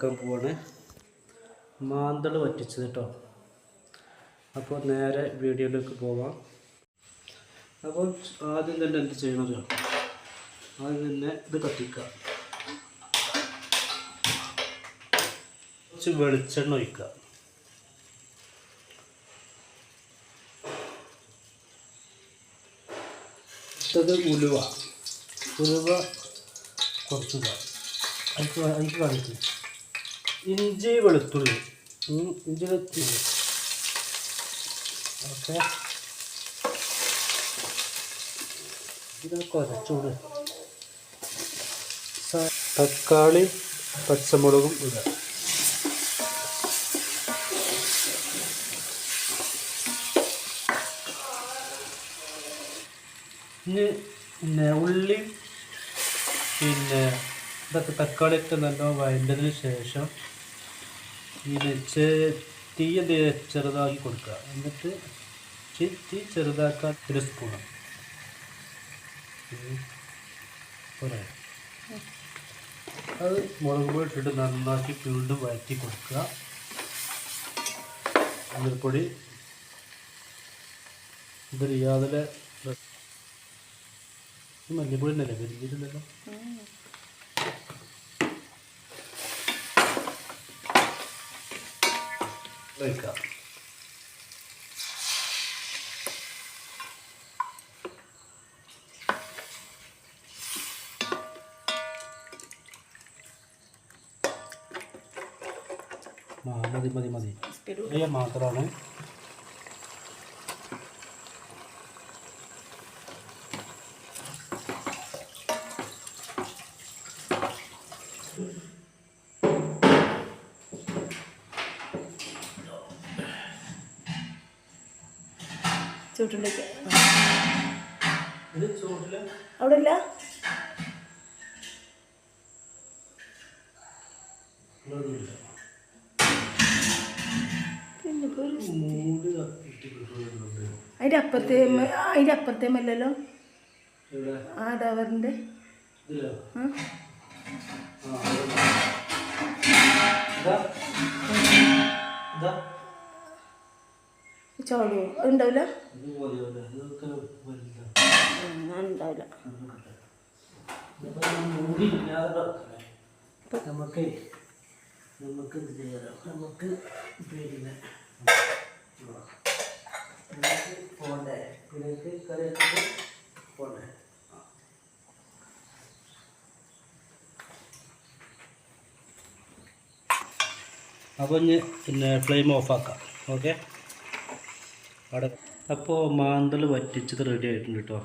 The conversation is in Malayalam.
ഉണ്ടാക്കാൻ പോവാണ്. മാന്തൾ വറ്റിച്ചത് കേട്ടോ. അപ്പോൾ നേരെ വീഡിയോയിലേക്ക് പോവാം. അപ്പോൾ ആദ്യം തന്നെ എന്ത് ചെയ്യണമല്ലോ, ആദ്യം തന്നെ ഇത് കത്തിക്കുക. കുറച്ച് വെളിച്ചെണ്ണ ഒഴിക്കുക. അടുത്തത് ഉലുവ കുറച്ചിടുക. അതിക്ക് കാണിക്കും ഇഞ്ചി വെളുത്തുള്ളി. ഇഞ്ചി വെളുത്തുള്ളി ഓക്കെ. ഇത് കുറച്ചുകൂടി തക്കാളി പച്ചമുളകും ഇടുക. പിന്നെ ഉള്ളി ഇതൊക്കെ തക്കാളിയൊക്കെ നല്ല വഴണ്ടതിന് ശേഷം തീ ചെറുതാക്കി കൊടുക്കുക. എന്നിട്ട് തീ ചെറുതാക്കാൻ 1 സ്പൂണ് പോരെ. അത് മുളക് പൊടി ഇട്ടിട്ട് നന്നാക്കി വീണ്ടും വഴറ്റി കൊടുക്കുക. മഞ്ഞൾപ്പൊടി ഇത് റിയാദിലെ മല്ലിപ്പൊടി ഉണ്ടല്ലേ, വലിയിട്ടുണ്ടല്ലോ. വയ്ക്കാം. മതി മാത്രമാണ്. ചൂട്ടിലേക്ക് അവിടെ ഇല്ല. അതിൻ്റെ അപ്പുറത്തേമല്ലല്ലോ ആ ഡവറിൻ്റെ ചോളോ ഉണ്ടാവില്ല. ഉണ്ടാവില്ല. നമുക്ക് ഇത് ചെയ്യാം. നമുക്ക് പിന്നെ പോണ്ടേ, ഇതിലേക്ക് കറി പോണ്ടേ. അപ്പോൾ പിന്നെ ഫ്ലെയിം ഓഫാക്കാം. ഓക്കെ. അവിടെ അപ്പോൾ മാന്തൽ വറ്റിച്ചത് റെഡി ആയിട്ടുണ്ട് കേട്ടോ.